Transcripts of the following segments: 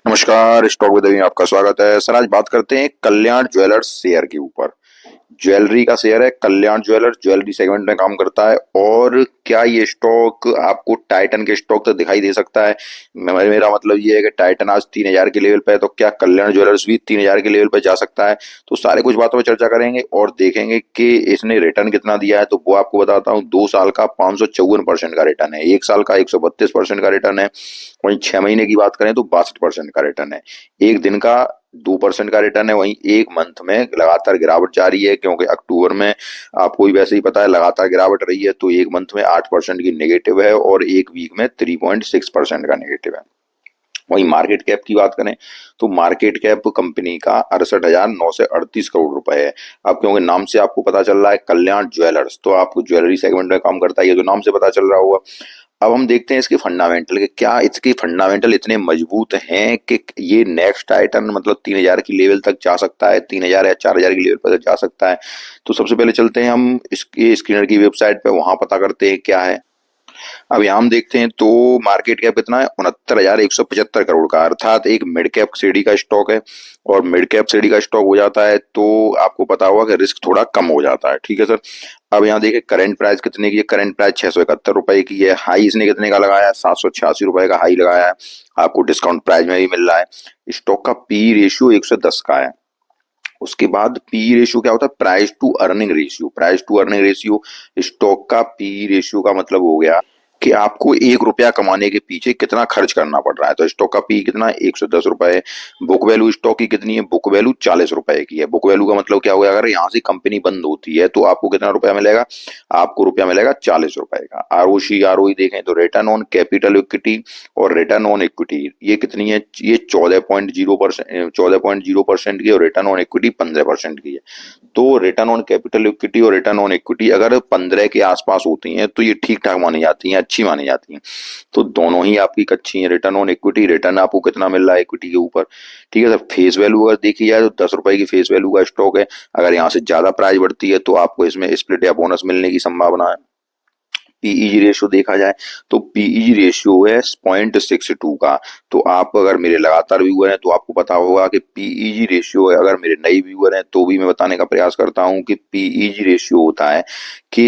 नमस्कार, stock with में आपका स्वागत है। सर, आज बात करते हैं कल्याण ज्वेलर्स शेयर के ऊपर। ज्वेलरी का शेयर है कल्याण ज्वेलर्स, ज्वेलरी सेगमेंट में काम करता है। और क्या ये स्टॉक आपको टाइटन के स्टॉक तक दिखाई दे सकता है? मेरा मतलब ये है कि टाइटन आज 3,000 के लेवल पे है, तो क्या कल्याण ज्वेलर्स भी 3,000 के लेवल पे जा सकता है? तो सारे कुछ बातों पर चर्चा करेंगे और देखेंगे कि इसने रिटर्न कितना दिया है। तो वो आपको बताता हूँ। 2 साल का 554% का रिटर्न है, 1 साल का 132% का रिटर्न है, वहीं 6 महीने की बात करें तो 62% का रिटर्न है, एक दिन का 2% का रिटर्न है, वहीं एक मंथ में लगातार गिरावट जारी है, क्योंकि अक्टूबर में आपको भी वैसे ही पता है लगातार गिरावट रही है। तो एक मंथ में 8% की नेगेटिव है और एक वीक में 3.6% का नेगेटिव है। वहीं मार्केट कैप की बात करें तो मार्केट कैप कंपनी का 68,938 करोड़ रुपए है। अब क्योंकि नाम से आपको पता चल रहा है कल्याण ज्वेलर्स, तो आपको ज्वेलरी सेगमेंट में काम करता है, ये तो नाम से पता चल रहा होगा। अब हम देखते हैं इसके फंडामेंटल के, क्या इसके फंडामेंटल इतने मजबूत हैं कि ये नेक्स्ट आइटम मतलब 3,000 की लेवल तक जा सकता है, 3,000 या 4,000 की लेवल पर जा सकता है। तो सबसे पहले चलते हैं हम इसके स्क्रीनर की वेबसाइट पे, वहां पता करते हैं क्या है। अब यहाँ हम देखते हैं तो मार्केट कैप कितना है, 69,175 करोड़ का, अर्थात एक मिड कैप श्रेणी का स्टॉक है। और मिड कैप श्रेणी का स्टॉक हो जाता है तो आपको पता होगा कि रिस्क थोड़ा कम हो जाता है। ठीक है सर। अब यहाँ देखिए करंट प्राइस कितने की है। करंट प्राइस 671 रुपए की है। हाई इसने कितने का लगाया है, 786 रुपए का हाई लगाया है। आपको डिस्काउंट प्राइस में भी मिल रहा है। स्टॉक का पी रेशियो 110 का है। उसके बाद पी रेशियो क्या होता है, price to earning ratio. Price to earning ratio, stock का पी रेशियो का मतलब हो गया कि आपको 1 रुपया कमाने के पीछे कितना खर्च करना पड़ रहा है। तो स्टॉक का पी कितना है, 110 रुपए है। बुक वैल्यू स्टॉक की कितनी है, बुक वैल्यू 40 रुपए की है। बुक वैल्यू का मतलब क्या होगा, अगर यहाँ से कंपनी बंद होती है तो आपको कितना रुपया मिलेगा, आपको रुपया मिलेगा 40 रुपए का। आरओसी आरओई देखें तो रिटर्न ऑन कैपिटल इक्विटी और रिटर्न ऑन इक्विटी ये कितनी है, ये 14.0%, 14.0% की, और रिटर्न ऑन इक्विटी 15% की है। तो रिटर्न ऑन कैपिटल इक्विटी और रिटर्न ऑन इक्विटी अगर 15 के आसपास होती हैं तो ये ठीक ठाक मानी जाती हैं, अच्छी मानी जाती हैं। तो दोनों ही आपकी अच्छी हैं। रिटर्न ऑन इक्विटी, रिटर्न आपको कितना मिल रहा है इक्विटी के ऊपर। ठीक है सर। फेस वैल्यू अगर देखी जाए तो 10 रुपए की फेस वैल्यू का स्टॉक है। अगर यहाँ से ज्यादा प्राइस बढ़ती है तो आपको इसमें स्प्लिट या बोनस मिलने की संभावना है। पीईजी रेशियो देखा जाए तो पीईजी रेशियो है 0.62 का। तो आप अगर मेरे लगातार व्यूअर हैं तो आपको पता होगा कि पीईजी रेशियो है। अगर मेरे नए व्यूअर हैं तो भी मैं बताने का प्रयास करता हूं कि पीईजी रेशियो होता है कि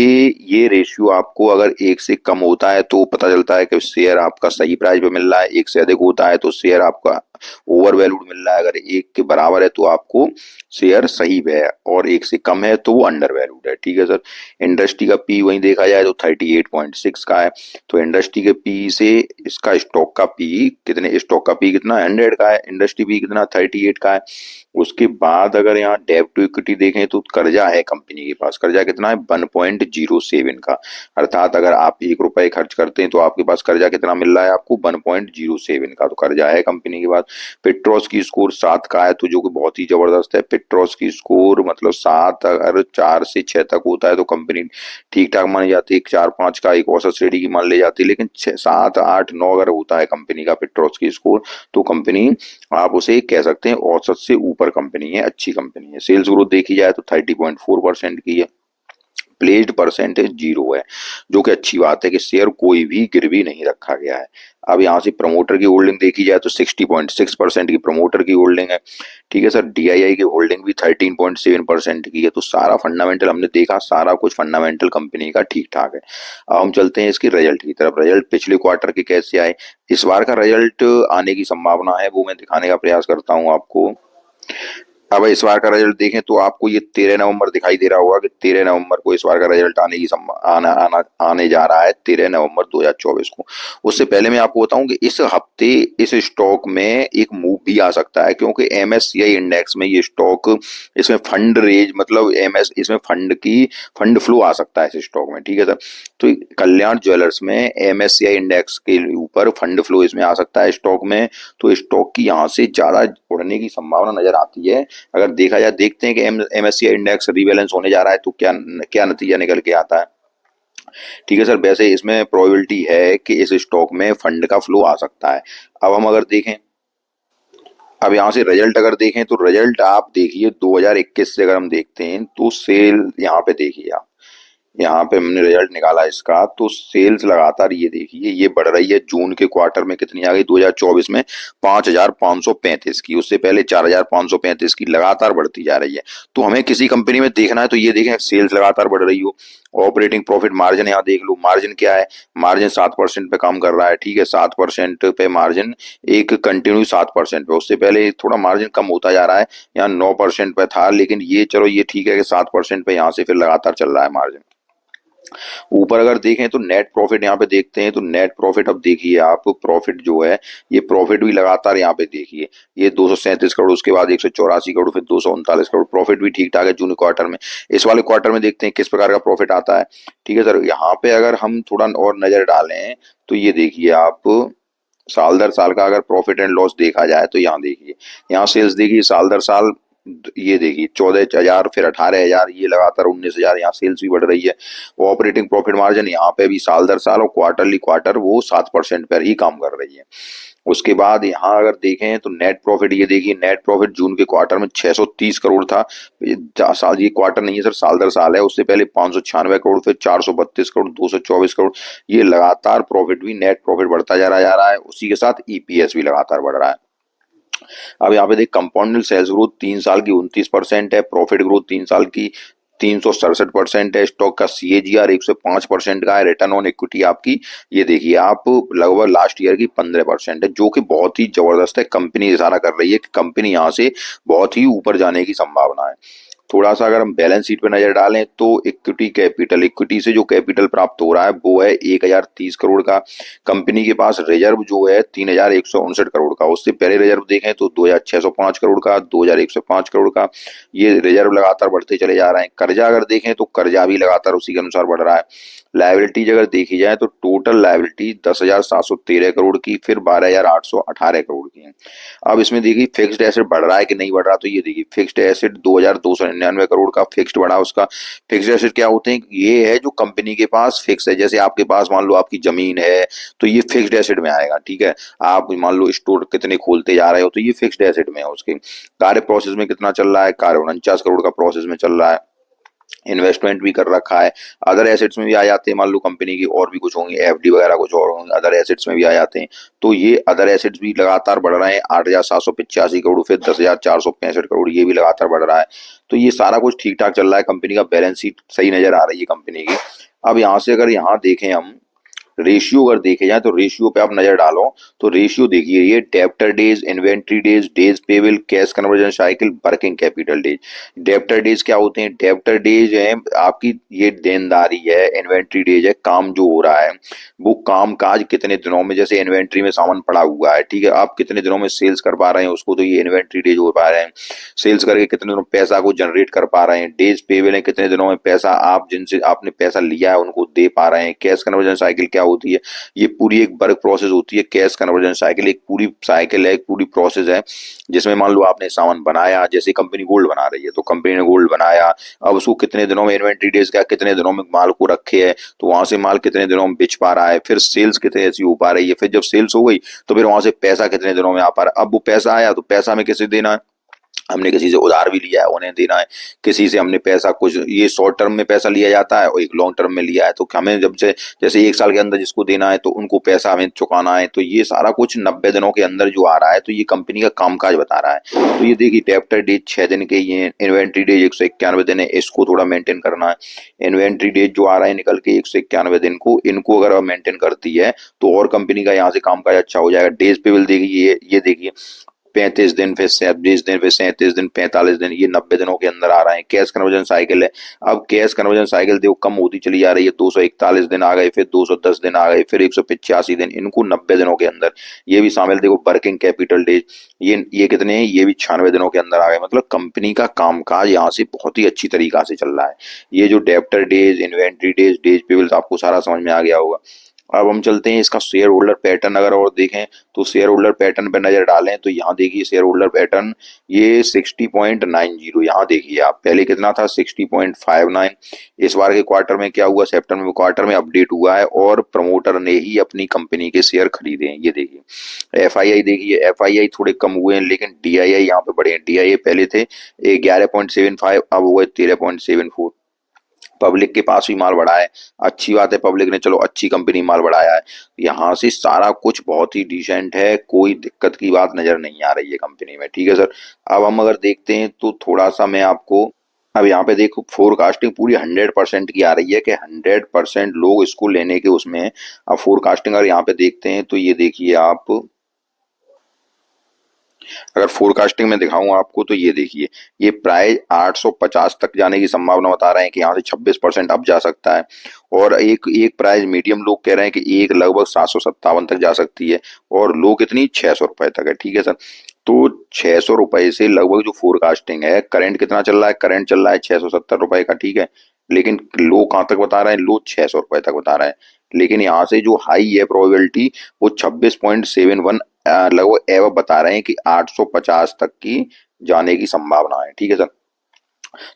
ये रेशियो आपको अगर 1 से कम होता है तो पता चलता है कि शेयर आपका सही प्राइस पे मिल रहा है, 1 से अधिक होता है तो शेयर आपका ओवर वैल्यूड मिल रहा है, अगर 1 के बराबर है तो आपको शेयर सही है, और 1 से कम है तो वो अंडर वैल्यूड है। ठीक है सर। इंडस्ट्री का पी वहीं देखा जाए तो 38.6 का है। तो इंडस्ट्री के पी से इसका स्टॉक का पी कितने, स्टॉक का पी कितना 100 का है, इंडस्ट्री पी कितना 38 का है। उसके बाद अगर यहाँ डेब्ट टू इक्विटी देखें तो कर्जा है कंपनी के पास, कर्जा कितना है 1.07 का। अर्थात अगर आप 1 रुपए खर्च करते हैं तो आपके पास कर्जा कितना मिल रहा है, आपको 1.07 का, तो कर्जा है कंपनी के पास। पेट्रोस की स्कोर 7 का है, तो जो कि बहुत ही जबरदस्त है। पेट्रोस की स्कोर मतलब 7 अगर 4 से 6 तक होता है तो कंपनी ठीक ठाक मानी जाती है। 4-5 का एक औसत श्रेणी की मान ली जाती है, लेकिन 6, 7, 8, 9 अगर होता है कंपनी का पेट्रोस की स्कोर तो कंपनी आप उसे कह सकते हैं औसत से ऊपर कंपनी है, अच्छी कंपनी है। सेल्स ग्रोथ देखी जाए तो 30.4% की है। प्लेस्ड परसेंटेज 0 है, जो कि अच्छी बात है कि शेयर कोई भी गिरवी नहीं रखा गया है। अब यहाँ से प्रमोटर की होल्डिंग देखी जाए तो 60.6% की प्रमोटर की होल्डिंग है। ठीक है सर। डीआईआई की होल्डिंग भी 13.7% की है। तो सारा फंडामेंटल हमने देखा, सारा कुछ फंडामेंटल कंपनी का ठीक ठाक है। अब हम चलते हैं इसके रिजल्ट की तरफ। रिजल्ट पिछले क्वार्टर के कैसे आए, इस बार का रिजल्ट आने की संभावना है, वो मैं दिखाने का प्रयास करता हूँ आपको। अब इस बार का रिजल्ट देखें तो आपको ये 13 नवंबर दिखाई दे रहा होगा कि 13 नवंबर को इस बार का रिजल्ट आने की आने जा रहा है, 13 नवंबर 2024 को। उससे पहले मैं आपको बताऊं कि इस हफ्ते इस स्टॉक में एक मूव भी आ सकता है, क्योंकि एमएससीआई इंडेक्स में ये स्टॉक, इसमें फंड रेज मतलब इसमें फंड फ्लो आ सकता है इस स्टॉक में। ठीक है सर। तो कल्याण ज्वेलर्स में एमएससीआई इंडेक्स के ऊपर फंड फ्लो इसमें आ सकता है स्टॉक में। तो स्टॉक की यहाँ से ज्यादा उड़ने की संभावना नजर आती है। अगर देखा जाए, देखते हैं कि एमएससीआई इंडेक्स रीबैलेंस होने जा रहा है तो क्या क्या नतीजा निकल के आता है। ठीक है सर। वैसे इसमें प्रोबेबिलिटी है कि इस स्टॉक में फंड का फ्लो आ सकता है। अब हम अगर देखें, अब यहाँ से रिजल्ट अगर देखें तो रिजल्ट आप देखिए 2021 से अगर हम देखते हैं तो सेल यहाँ पे देखिए आप, यहाँ पे हमने रिजल्ट निकाला इसका, तो सेल्स लगातार ये देखिए ये बढ़ रही है। जून के क्वार्टर में कितनी आ गई 2024 में 5,535 की, उससे पहले 4,535 की, लगातार बढ़ती जा रही है। तो हमें किसी कंपनी में देखना है तो ये देखें सेल्स लगातार बढ़ रही हो। ऑपरेटिंग प्रॉफिट मार्जिन यहाँ देख लो, मार्जिन क्या है, मार्जिन 7% पे काम कर रहा है, ठीक है, 7% पे मार्जिन, एक कंटिन्यू 7% पे, उससे पहले थोड़ा मार्जिन कम होता जा रहा है, यहाँ 9% पे था, लेकिन ये चलो ये ठीक है कि 7% पे यहाँ से फिर लगातार चल रहा है मार्जिन। ऊपर अगर देखें तो नेट प्रॉफिट यहाँ पे देखते हैं, तो नेट प्रॉफिट अब देखिए आप, प्रॉफिट जो है ये प्रॉफिट भी लगातार यहाँ पे देखिए, ये 237 करोड़, उसके बाद 184 करोड़, फिर 239 करोड़, प्रॉफिट भी ठीक ठाक है जून क्वार्टर में। इस वाले क्वार्टर में देखते हैं किस प्रकार का प्रॉफिट आता है। ठीक है सर, यहाँ पे अगर हम थोड़ा और नजर डालें तो ये देखिए आप, साल दर साल का अगर प्रॉफिट एंड लॉस देखा जाए तो यहाँ देखिए, यहाँ सेल्स देखिए साल दर साल, ये देखिए 14,000, फिर 18,000, ये लगातार 19,000, यहाँ सेल्स भी बढ़ रही है। ऑपरेटिंग प्रॉफिट मार्जिन यहाँ पे भी साल दर साल और क्वार्टरली क्वार्टर वो 7% पर ही काम कर रही है। उसके बाद यहाँ अगर देखें तो नेट प्रॉफिट, ये देखिए नेट प्रॉफिट जून के क्वार्टर में 630 करोड़ था। साल, ये क्वार्टर नहीं है सर, साल दर साल है। उससे पहले 596 करोड़, फिर 432 करोड़, 224 करोड़, ये लगातार प्रॉफिट भी, नेट प्रॉफिट बढ़ता जा रहा है। उसी के साथ ईपीएस भी लगातार बढ़ रहा है। अब यहाँ पे देख, कंपाउंडेड सेल्स ग्रोथ 3 साल की 29% है, प्रॉफिट ग्रोथ 3 साल की 367% है, स्टॉक का सीएजीआर 105% का है, रिटर्न ऑन इक्विटी आपकी ये देखिए आप लगभग लास्ट ईयर की 15% है, जो कि बहुत ही जबरदस्त है। कंपनी इशारा कर रही है कि कंपनी यहाँ से बहुत ही ऊपर जाने की संभावना है। थोड़ा सा अगर हम बैलेंस शीट पे नजर डालें तो इक्विटी कैपिटल, इक्विटी से जो कैपिटल प्राप्त हो रहा है वो है 1,030 करोड़ का। कंपनी के पास रिजर्व जो है 3,169 करोड़ का। उससे पहले रिजर्व देखें तो 2,605 करोड़ का, 2,105 करोड़ का, ये रिजर्व लगातार बढ़ते चले जा रहे हैं। कर्जा अगर देखें तो कर्जा भी लगातार उसी के अनुसार बढ़ रहा है। लाइबिलिटीज अगर देखी जाए तो टोटल लाइबिलिटी 10,713 करोड़ की, फिर 12,818 करोड़ की है। अब इसमें देखिए फिक्स्ड एसेट बढ़ रहा है कि नहीं बढ़ रहा, तो ये देखिए फिक्स्ड एसेट 2,299 करोड़ का फिक्स्ड बढ़ा। उसका फिक्स्ड एसेट क्या होते हैं, ये है जो कंपनी के पास फिक्स है। जैसे आपके पास मान लो आपकी जमीन है तो ये फिक्स्ड एसेट में आएगा, ठीक है। आप मान लो स्टोर कितने खोलते जा रहे हो तो ये फिक्स्ड एसेट में है। उसके कार्य प्रोसेस में कितना चल रहा है, कार्य 49 करोड़ का प्रोसेस में चल रहा है। इन्वेस्टमेंट भी कर रखा है। अदर एसेट्स में भी आ जाते हैं, मान लो कंपनी की और भी कुछ होंगी, एफडी वगैरह कुछ और होंगे, अदर एसेट्स में भी आ जाते हैं। तो ये अदर एसेट्स भी लगातार बढ़ रहे हैं, 8,785 करोड़, फिर 10,465 करोड़, ये भी लगातार बढ़ रहा है। तो ये सारा कुछ ठीक ठाक चल रहा है, कंपनी का बैलेंस शीट सही नजर आ रही है कंपनी की। अब यहाँ से अगर यहाँ देखें हम रेशियो, अगर देखे जाए तो रेशियो पे आप नजर डालो तो रेशियो देखिए, ये debtor days, inventory days, days payable, cash conversion cycle, working capital days. Debtor days क्या होते हैं, डेब्टर डेज है आपकी ये देनदारी है, इन्वेंट्री डेज है काम जो हो रहा है वो काम काज कितने दिनों में, जैसे इन्वेंट्री में सामान पड़ा हुआ है, ठीक है, आप कितने दिनों में सेल्स कर पा रहे हैं उसको, तो ये इन्वेंट्री डेज हो पा रहे हैं। सेल्स करके कितने दिनों में पैसा को जनरेट कर पा रहे हैं। डेज पेबल है, कितने दिनों में पैसा आप जिनसे आपने पैसा लिया है उनको दे पा रहे हैं। कैश कन्वर्जन साइकिल क्या होती है, ये पूरी एक वर्क प्रोसेस होती है। कैश कन्वर्जन साइकिल एक पूरी साइकिल है, एक पूरी प्रोसेस है, जिसमें मान लो आपने सामान बनाया, जैसे कंपनी गोल्ड बना रही है तो कंपनी ने गोल्ड बनाया, अब उसको कितने दिनों में, इन्वेंट्री डेज का कितने दिनों में माल को रखे है, तो वहां से माल कितने दिनों में बिच पा रहा है, फिर सेल्स कितने ऐसी हो पा रही है, फिर जब सेल्स हो गई तो फिर वहां से पैसा कितने दिनों में आ पा रहा है। अब वो पैसा आया तो पैसा में किसे देना है, हमने किसी से उधार भी लिया है उन्हें देना है, किसी से हमने पैसा कुछ, ये शॉर्ट टर्म में पैसा लिया जाता है और एक लॉन्ग टर्म में लिया है, तो हमें जब से जैसे 1 साल के अंदर जिसको देना है तो उनको पैसा हमें चुकाना है। तो ये सारा कुछ 90 दिनों के अंदर जो आ रहा है, तो ये कंपनी का कामकाज बता रहा है। तो ये देखिए डेब्टर डेज 6 दिन के, ये इन्वेंट्री डेज 191 दिन है, इसको थोड़ा मेंटेन करना है। इन्वेंट्री डेज जो आ रहा है निकल के 191 दिन को, इनको अगर मेंटेन करती है तो और कंपनी का यहाँ से कामकाज अच्छा हो जाएगा। डेज पेबल देखिए, ये देखिए 35 दिन, फिर 37 दिन, फिर 37 दिन, 45 दिन, ये 90 दिनों के अंदर आ रहे हैं। कैश कन्वर्जन साइकिल है, अब कैश कन्वर्जन साइकिल देखो कम होती चली जा रही है, 241 दिन आ गए, फिर 210 दिन आ गए, फिर 185 दिन, इनको 90 दिनों के अंदर ये भी शामिल। देखो वर्किंग कैपिटल डेज, ये कितने हैं, ये भी 96 दिनों के अंदर आ गए। मतलब कंपनी का कामकाज यहाँ से बहुत ही अच्छी तरीका से चल रहा है। ये जो debtor days, inventory days, days payables, आपको सारा समझ में आ गया होगा। अब हम चलते हैं इसका शेयर होल्डर पैटर्न अगर और देखें तो शेयर होल्डर पैटर्न पे नजर डालें तो यहाँ देखिए शेयर होल्डर पैटर्न, ये 60.90, यहाँ देखिए आप पहले कितना था 60.59। इस बार के क्वार्टर में क्या हुआ, सितंबर क्वार्टर में अपडेट हुआ है और प्रमोटर ने ही अपनी कंपनी के शेयर खरीदे हैं। ये देखिए एफआईआई, देखिए एफआईआई थोड़े कम हुए हैं लेकिन डीआईआई यहाँ पे बढ़े हैं। डीआईआई पहले थे 11.75, अब हुए 13.74। पब्लिक के पास भी माल बढ़ा है, अच्छी बात है, पब्लिक ने चलो अच्छी कंपनी माल बढ़ाया है। यहाँ से सारा कुछ बहुत ही डिसेंट है, कोई दिक्कत की बात नजर नहीं आ रही है कंपनी में, ठीक है सर। अब हम अगर देखते हैं तो थोड़ा सा मैं आपको, अब यहाँ पे देखो फोरकास्टिंग पूरी 100% की आ रही है कि 100% लोग इसको लेने के उसमें हैं। अब फोरकास्टिंग अगर यहाँ पे देखते हैं तो ये देखिए आप, अगर फोरकास्टिंग में दिखाऊं आपको तो ये देखिए, ये प्राइस 850 तक जाने की संभावना बता रहे हैं कि यहाँ से 26% अप जा सकता है। और एक एक प्राइस मीडियम लोग कह रहे हैं कि एक लगभग 757 तक जा सकती है, और लो कितनी 600 रुपए तक है, ठीक है सर। तो 600 रुपए से लगभग जो फोरकास्टिंग है, करंट कितना चल रहा है, करंट चल रहा है 670 रुपए का, ठीक है। लेकिन लो कहाँ तक बता रहे हैं, लो 600 रुपए तक बता रहे हैं। लेकिन यहाँ से जो हाई है प्रोबेबिलिटी, वो 26.71 लगभग एवं बता रहे हैं कि 850 तक की जाने की संभावना है, ठीक है सर।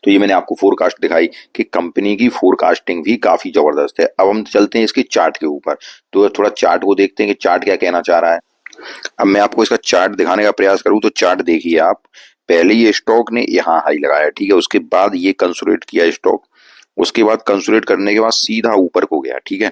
तो ये मैंने आपको फोरकास्ट दिखाई कि कंपनी की फोरकास्टिंग भी काफी जबरदस्त है। अब हम चलते हैं इसके चार्ट के ऊपर, तो थोड़ा चार्ट को देखते हैं कि चार्ट क्या कहना चाह रहा है। अब मैं आपको इसका चार्ट दिखाने का प्रयास करूं तो चार्ट देखिए आप, पहले ये स्टॉक ने यहाँ हाई लगाया, ठीक है, उसके बाद ये कंसोलिडेट किया स्टॉक, उसके बाद कंसोलिडेट करने के बाद सीधा ऊपर को गया, ठीक है।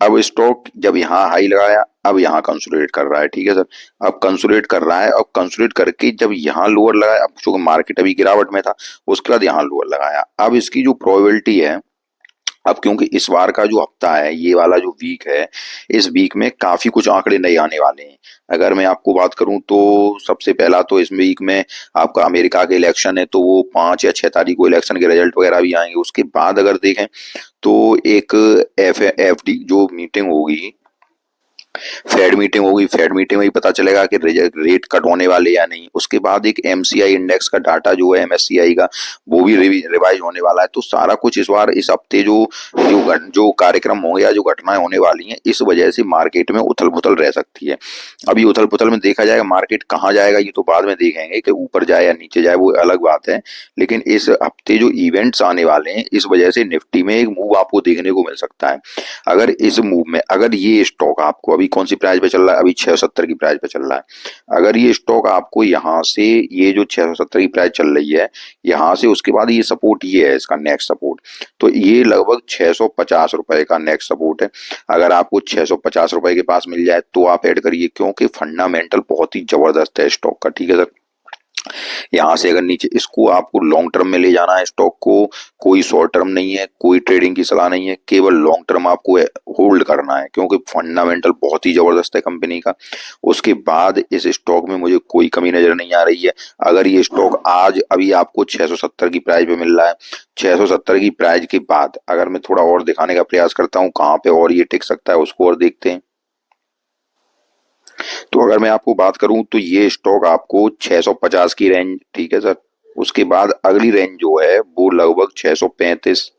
अब स्टॉक जब यहाँ हाई लगाया, अब यहाँ कंसोलिडेट कर रहा है, ठीक है सर। अब कंसोलिडेट कर रहा है, अब कंसोलिडेट करके जब यहाँ लोअर लगाया, अब चूंकि मार्केट अभी गिरावट में था, उसके बाद यहाँ लोअर लगाया। अब इसकी जो प्रोबेबिलिटी है, अब क्योंकि इस बार का जो हफ्ता है, ये वाला जो वीक है, इस वीक में काफी कुछ आंकड़े नए आने वाले हैं। अगर मैं आपको बात करूं तो सबसे पहला तो इस वीक में आपका अमेरिका के इलेक्शन है, तो वो 5 या 6 तारीख को इलेक्शन के रिजल्ट वगैरह भी आएंगे। उसके बाद अगर देखें तो एक एफ डी जो मीटिंग होगी, फेड मीटिंग होगी, फेड मीटिंग में ही पता चलेगा कि रेट कट होने वाले या नहीं। उसके बाद एक एमसीआई इंडेक्स का डाटा जो है, एमएससीआई का, वो भी रिवाइज होने वाला है। तो सारा कुछ इस बार इस हफ्ते जो जो कार्यक्रम होंगे या जो घटनाएं होने वाली हैं, इस वजह से मार्केट में उथल पुथल रह सकती है। अभी उथल पुथल में देखा जाएगा, मार्केट कहाँ जाएगा ये तो बाद में देखेंगे, कि ऊपर जाए या नीचे जाए वो अलग बात है। लेकिन इस हफ्ते जो इवेंट्स आने वाले हैं, इस वजह से निफ्टी में एक मूव आपको देखने को मिल सकता है। अगर इस मूव में, अगर ये स्टॉक आपको अभी कौन सी प्राइस पे चल रहा है, अभी 670 की प्राइस पे चल रहा है, अगर ये स्टॉक आपको यहाँ से, ये जो 670 की प्राइस चल रही है, यहाँ से उसके बाद ये सपोर्ट, ये है इसका नेक्स्ट सपोर्ट, तो ये लगभग 650 रुपए का नेक्स्ट सपोर्ट है। अगर आपको 650 रुपए के पास मिल जाए तो आप ऐड करिए, क्योंकि फंडामेंटल बहुत ही जबरदस्त है स्टॉक का, ठीक है सर। यहाँ से अगर नीचे, इसको आपको लॉन्ग टर्म में ले जाना है स्टॉक को, कोई शॉर्ट टर्म नहीं है, कोई ट्रेडिंग की सलाह नहीं है, केवल लॉन्ग टर्म आपको होल्ड करना है, क्योंकि फंडामेंटल बहुत ही जबरदस्त है कंपनी का। उसके बाद इस स्टॉक में मुझे कोई कमी नजर नहीं आ रही है। अगर ये स्टॉक आज अभी आपको 670 की प्राइस पे मिल रहा है, 670 की प्राइस के बाद अगर मैं थोड़ा और दिखाने का प्रयास करता हूँ कहाँ पे और ये टिक सकता है, उसको और देखते हैं। तो अगर मैं आपको बात करूं तो ये स्टॉक आपको 650 की रेंज, ठीक है सर। उसके बाद अगली रेंज जो है वो लगभग 635,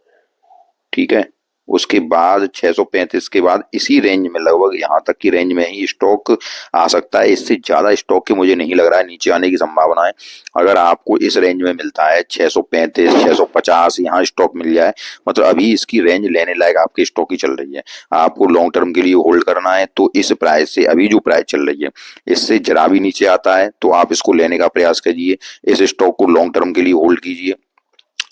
ठीक है। उसके बाद 635 के बाद इसी रेंज में, लगभग यहाँ तक की रेंज में ही स्टॉक आ सकता है। इससे ज्यादा स्टॉक की मुझे नहीं लग रहा है नीचे आने की संभावना है। अगर आपको इस रेंज में मिलता है 635 650, यहाँ स्टॉक मिल जाए, मतलब अभी इसकी रेंज लेने लायक आपकी स्टॉक ही चल रही है। आपको लॉन्ग टर्म के लिए होल्ड करना है तो इस प्राइस से, अभी जो प्राइस चल रही है, इससे जरा भी नीचे आता है तो आप इसको लेने का प्रयास कीजिए, इस स्टॉक को लॉन्ग टर्म के लिए होल्ड कीजिए।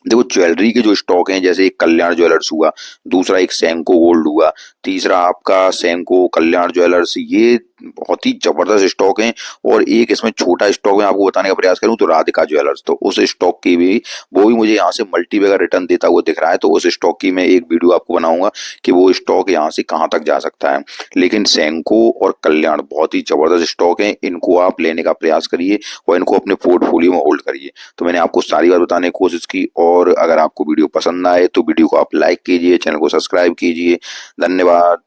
देखो ज्वेलरी के जो स्टॉक हैं, जैसे एक कल्याण ज्वेलर्स हुआ, दूसरा एक सेंको गोल्ड हुआ, तीसरा आपका सेंको कल्याण ज्वेलर्स, ये बहुत ही जबरदस्त स्टॉक हैं। और एक इसमें छोटा स्टॉक मैं आपको बताने का प्रयास करूं तो राधिका ज्वेलर्स, तो उस स्टॉक की भी, वो भी मुझे यहाँ से मल्टी बैगर रिटर्न देता हुआ दिख रहा है। तो उस स्टॉक की मैं एक वीडियो आपको बनाऊंगा कि वो स्टॉक यहाँ से कहाँ तक जा सकता है। लेकिन सेंको और कल्याण बहुत ही जबरदस्त स्टॉक है, इनको आप लेने का प्रयास करिए और इनको अपने पोर्टफोलियो में होल्ड करिए। तो मैंने आपको सारी बात बताने की कोशिश की, और अगर आपको वीडियो पसंद आए तो वीडियो को आप लाइक कीजिए, चैनल को सब्सक्राइब कीजिए। धन्यवाद।